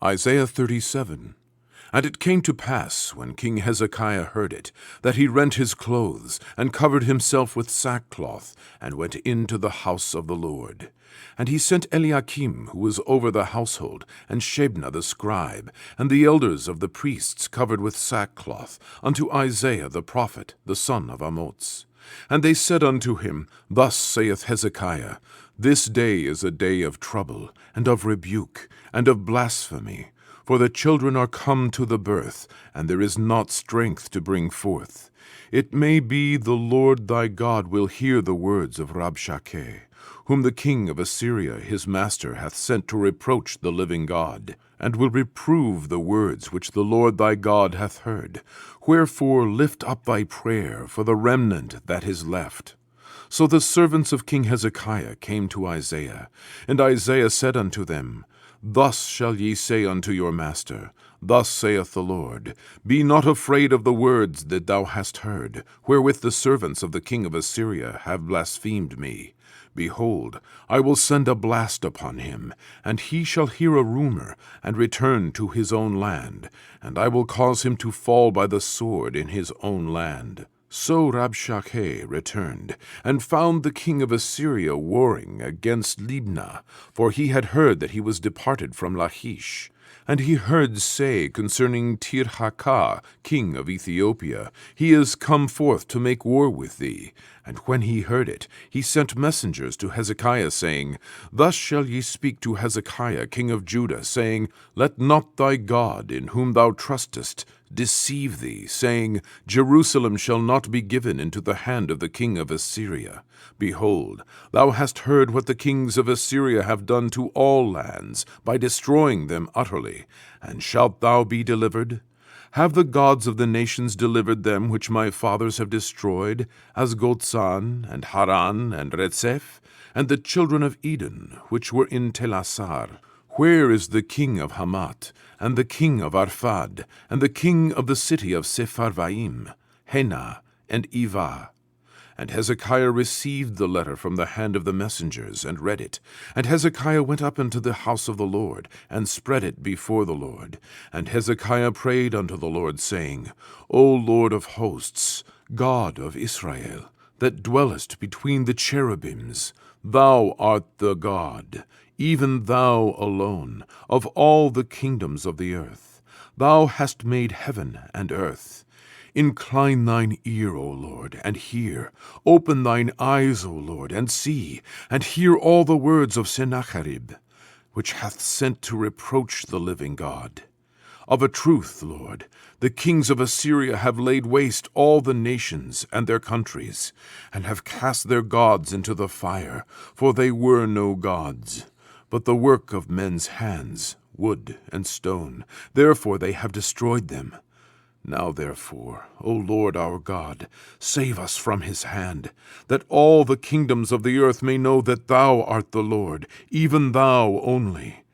Isaiah 37. And it came to pass, when King Hezekiah heard it, that he rent his clothes, and covered himself with sackcloth, and went into the house of the Lord. And he sent Eliakim, who was over the household, and Shebna the scribe, and the elders of the priests covered with sackcloth, unto Isaiah the prophet, the son of Amoz. And they said unto him, Thus saith Hezekiah, This day is a day of trouble, and of rebuke, and of blasphemy. For the children are come to the birth, and there is not strength to bring forth. It may be the Lord thy God will hear the words of Rabshakeh, whom the king of Assyria his master hath sent to reproach the living God, and will reprove the words which the Lord thy God hath heard. Wherefore lift up thy prayer for the remnant that is left. So the servants of King Hezekiah came to Isaiah, and Isaiah said unto them, Thus shall ye say unto your master, Thus saith the Lord, Be not afraid of the words that thou hast heard, wherewith the servants of the king of Assyria have blasphemed me. Behold, I will send a blast upon him, and he shall hear a rumor, and return to his own land, and I will cause him to fall by the sword in his own land. So Rabshakeh returned, and found the king of Assyria warring against Libnah, for he had heard that he was departed from Lachish. And he heard say concerning Tirhakah, king of Ethiopia, He is come forth to make war with thee. And when he heard it, he sent messengers to Hezekiah, saying, Thus shall ye speak to Hezekiah, king of Judah, saying, Let not thy God, in whom thou trustest, deceive thee, saying, Jerusalem shall not be given into the hand of the king of Assyria. Behold, thou hast heard what the kings of Assyria have done to all lands, by destroying them utterly. And shalt thou be delivered? Have the gods of the nations delivered them which my fathers have destroyed, as Gozan, and Haran, and Retseph, and the children of Eden, which were in Telassar? Where is the king of Hamath, and the king of Arphad, and the king of the city of Sepharvaim, Hena, and Ivah? And Hezekiah received the letter from the hand of the messengers, and read it. And Hezekiah went up into the house of the Lord, and spread it before the Lord. And Hezekiah prayed unto the Lord, saying, O Lord of hosts, God of Israel, that dwellest between the cherubims, thou art the God, even thou alone, of all the kingdoms of the earth. Thou hast made heaven and earth. Incline thine ear, O Lord, and hear. Open thine eyes, O Lord, and see, and hear all the words of Sennacherib, which hath sent to reproach the living God. Of a truth, Lord, the kings of Assyria have laid waste all the nations and their countries, and have cast their gods into the fire, for they were no gods, but the work of men's hands, wood and stone. Therefore they have destroyed them. Now therefore, O Lord our God, save us from his hand, that all the kingdoms of the earth may know that thou art the Lord, even thou only.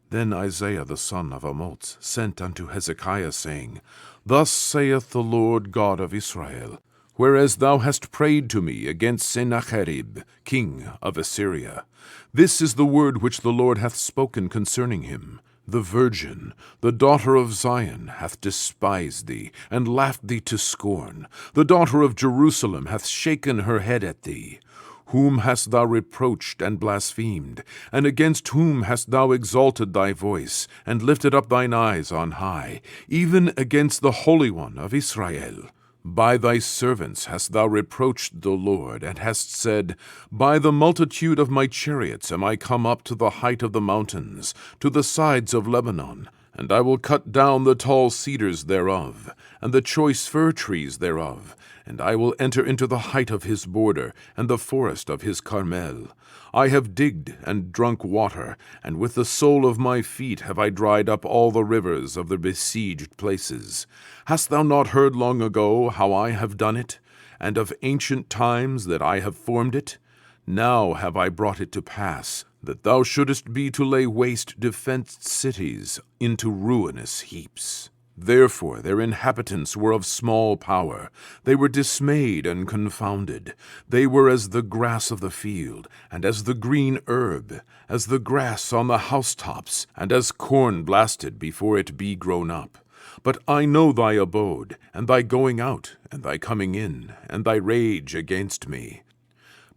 Then Isaiah the son of Amoz sent unto Hezekiah, saying, Thus saith the Lord God of Israel, Whereas thou hast prayed to me against Sennacherib, king of Assyria, this is the word which the Lord hath spoken concerning him. The virgin, the daughter of Zion, hath despised thee, and laughed thee to scorn. The daughter of Jerusalem hath shaken her head at thee. Whom hast thou reproached and blasphemed? And against whom hast thou exalted thy voice, and lifted up thine eyes on high, even against the Holy One of Israel? By thy servants hast thou reproached the Lord, and hast said, By the multitude of my chariots am I come up to the height of the mountains, to the sides of Lebanon, and I will cut down the tall cedars thereof, and the choice fir trees thereof, and I will enter into the height of his border, and the forest of his Carmel. I have digged and drunk water, and with the sole of my feet have I dried up all the rivers of the besieged places. Hast thou not heard long ago how I have done it, and of ancient times that I have formed it? Now have I brought it to pass, that thou shouldest be to lay waste defenced cities into ruinous heaps. Therefore their inhabitants were of small power. They were dismayed and confounded. They were as the grass of the field, and as the green herb, as the grass on the housetops, and as corn blasted before it be grown up. But I know thy abode, and thy going out, and thy coming in, and thy rage against me.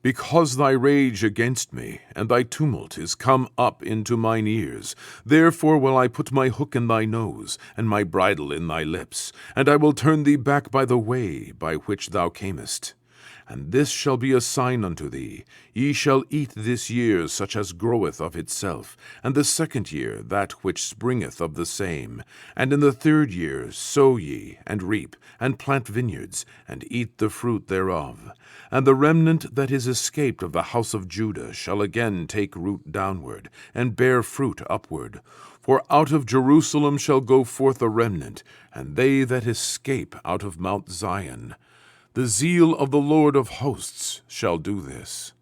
Because thy rage against me, and thy tumult is come up into mine ears, therefore will I put my hook in thy nose, and my bridle in thy lips, and I will turn thee back by the way by which thou camest. And this shall be a sign unto thee, ye shall eat this year such as groweth of itself, and the second year that which springeth of the same. And in the third year sow ye, and reap, and plant vineyards, and eat the fruit thereof. And the remnant that is escaped of the house of Judah shall again take root downward, and bear fruit upward. For out of Jerusalem shall go forth a remnant, and they that escape out of Mount Zion. The zeal of the Lord of hosts shall do this.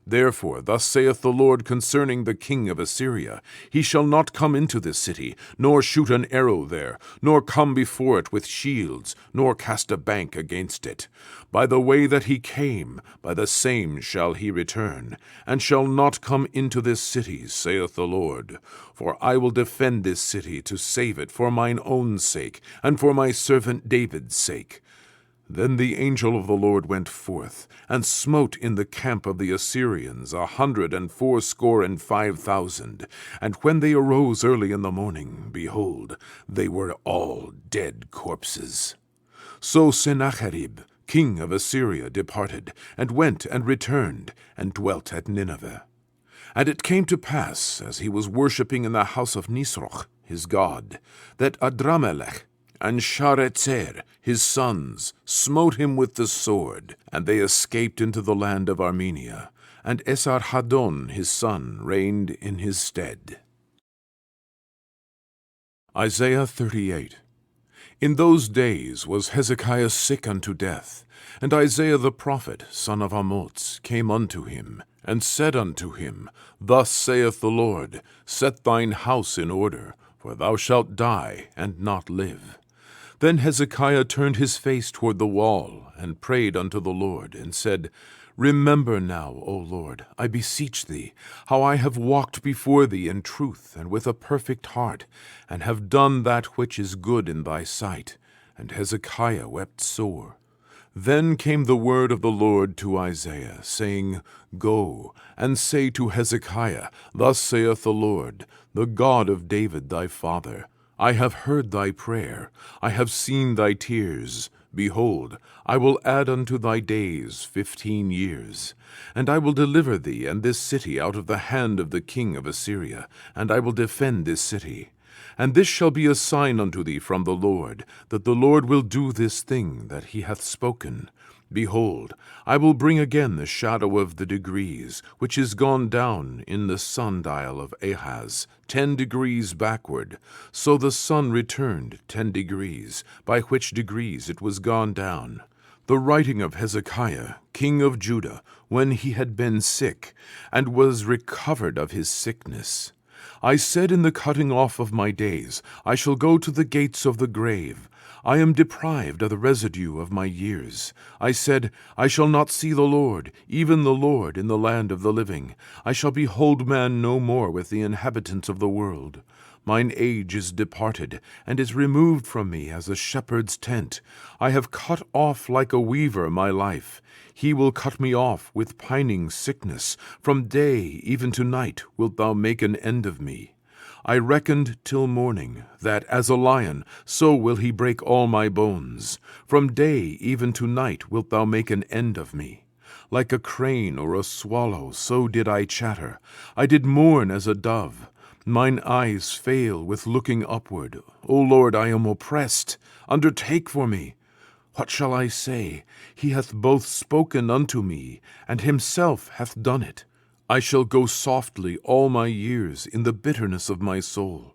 Therefore thus saith the Lord concerning the king of Assyria, He shall not come into this city, nor shoot an arrow there, nor come before it with shields, nor cast a bank against it. By the way that he came, by the same shall he return, and shall not come into this city, saith the Lord. For I will defend this city to save it for mine own sake, and for my servant David's sake. Then the angel of the Lord went forth, and smote in the camp of the Assyrians 185,000. And when they arose early in the morning, behold, they were all dead corpses. So Sennacherib, king of Assyria, departed, and went and returned, and dwelt at Nineveh. And it came to pass, as he was worshipping in the house of Nisroch, his god, that Adramelech and Sharezer, his sons, smote him with the sword, and they escaped into the land of Armenia, and Esarhaddon his son reigned in his stead. Isaiah 38. In those days was Hezekiah sick unto death, and Isaiah the prophet, son of Amoz, came unto him, and said unto him, Thus saith the Lord, Set thine house in order, for thou shalt die and not live. Then Hezekiah turned his face toward the wall, and prayed unto the Lord, and said, Remember now, O Lord, I beseech thee, how I have walked before thee in truth and with a perfect heart, and have done that which is good in thy sight. And Hezekiah wept sore. Then came the word of the Lord to Isaiah, saying, Go, and say to Hezekiah, Thus saith the Lord, the God of David thy father, I have heard thy prayer, I have seen thy tears. Behold, I will add unto thy days 15 years. And I will deliver thee and this city out of the hand of the king of Assyria, and I will defend this city. And this shall be a sign unto thee from the Lord, that the Lord will do this thing that he hath spoken. Behold, I will bring again the shadow of the degrees, which is gone down in the sundial of Ahaz, 10 degrees backward. So the sun returned 10 degrees, by which degrees it was gone down. The writing of Hezekiah, king of Judah, when he had been sick, and was recovered of his sickness. I said in the cutting off of my days, I shall go to the gates of the grave. I am deprived of the residue of my years. I said, I shall not see the Lord, even the Lord, in the land of the living. I shall behold man no more with the inhabitants of the world. Mine age is departed, and is removed from me as a shepherd's tent. I have cut off like a weaver my life. He will cut me off with pining sickness. From day even to night wilt thou make an end of me. I reckoned till morning, that as a lion, so will he break all my bones. From day even to night wilt thou make an end of me. Like a crane or a swallow, so did I chatter. I did mourn as a dove. Mine eyes fail with looking upward. O Lord, I am oppressed. Undertake for me. What shall I say? He hath both spoken unto me, and himself hath done it. I shall go softly all my years in the bitterness of my soul.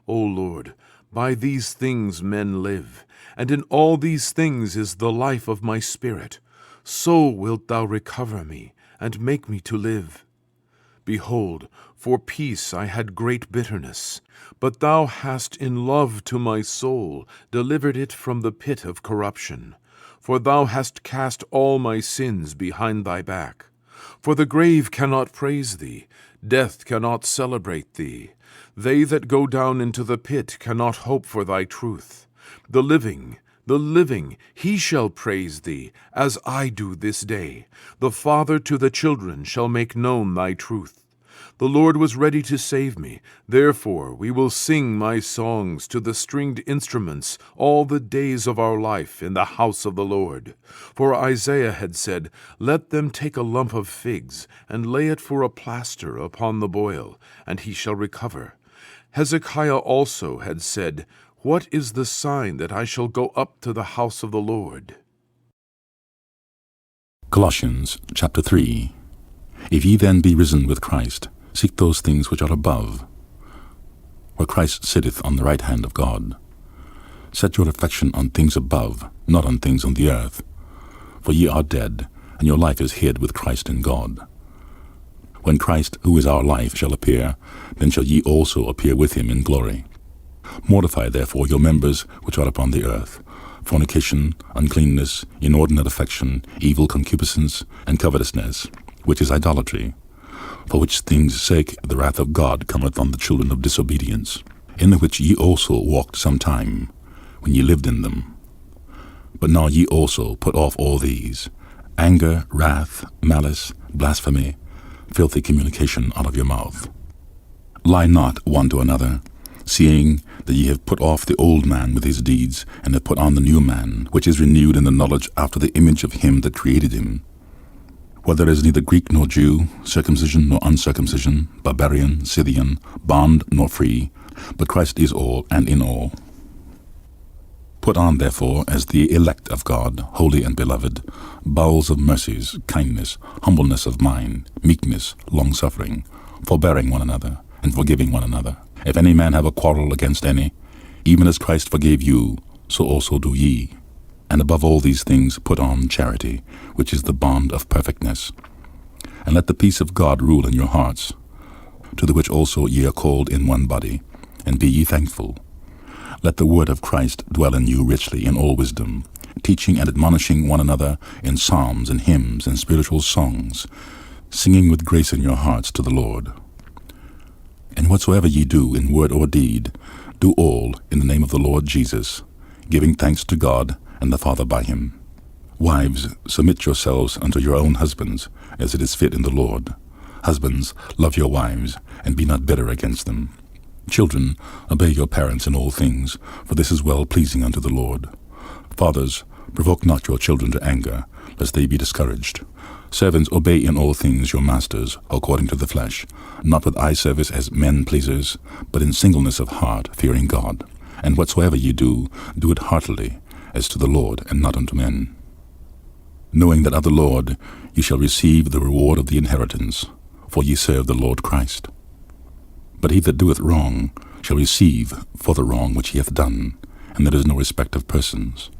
O Lord, by these things men live, and in all these things is the life of my spirit. So wilt thou recover me, and make me to live. Behold, For peace I had great bitterness. But thou hast in love to my soul delivered it from the pit of corruption. For thou hast cast all my sins behind thy back. For the grave cannot praise thee, death cannot celebrate thee. They that go down into the pit cannot hope for thy truth. The living, he shall praise thee, as I do this day. The father to the children shall make known thy truth. The Lord was ready to save me. Therefore we will sing my songs to the stringed instruments all the days of our life in the house of the Lord. For Isaiah had said, Let them take a lump of figs, and lay it for a plaster upon the boil, and he shall recover. Hezekiah also had said, What is the sign that I shall go up to the house of the Lord? Colossians chapter 3. If ye then be risen with Christ, seek those things which are above, where Christ sitteth on the right hand of God. Set your affection on things above, not on things on the earth. For ye are dead, and your life is hid with Christ in God. When Christ, who is our life, shall appear, then shall ye also appear with him in glory. Mortify therefore your members which are upon the earth, fornication, uncleanness, inordinate affection, evil concupiscence, and covetousness, which is idolatry. For which things' sake the wrath of God cometh on the children of disobedience, in the which ye also walked sometime, when ye lived in them. But now ye also put off all these: anger, wrath, malice, blasphemy, filthy communication out of your mouth. Lie not one to another, seeing that ye have put off the old man with his deeds, and have put on the new man, which is renewed in the knowledge after the image of him that created him. Where there is neither Greek nor Jew, circumcision nor uncircumcision, barbarian, Scythian, bond nor free, but Christ is all and in all. Put on, therefore, as the elect of God, holy and beloved, bowels of mercies, kindness, humbleness of mind, meekness, longsuffering, forbearing one another, and forgiving one another. If any man have a quarrel against any, even as Christ forgave you, so also do ye. And above all these things put on charity, which is the bond of perfectness. And let the peace of God rule in your hearts, to the which also ye are called in one body, and be ye thankful. Let the word of Christ dwell in you richly in all wisdom, teaching and admonishing one another in psalms and hymns and spiritual songs, singing with grace in your hearts to the Lord. And whatsoever ye do in word or deed, do all in the name of the Lord Jesus, giving thanks to God and the Father by him. Wives, submit yourselves unto your own husbands, as it is fit in the Lord. Husbands, love your wives, and be not bitter against them. Children, obey your parents in all things, for this is well-pleasing unto the Lord. Fathers, provoke not your children to anger, lest they be discouraged. Servants, obey in all things your masters, according to the flesh, not with eye service as men-pleasers, but in singleness of heart, fearing God. And whatsoever ye do, do it heartily, as to the Lord, and not unto men. Knowing that of the Lord ye shall receive the reward of the inheritance, for ye serve the Lord Christ. But he that doeth wrong shall receive for the wrong which he hath done, and there is no respect of persons.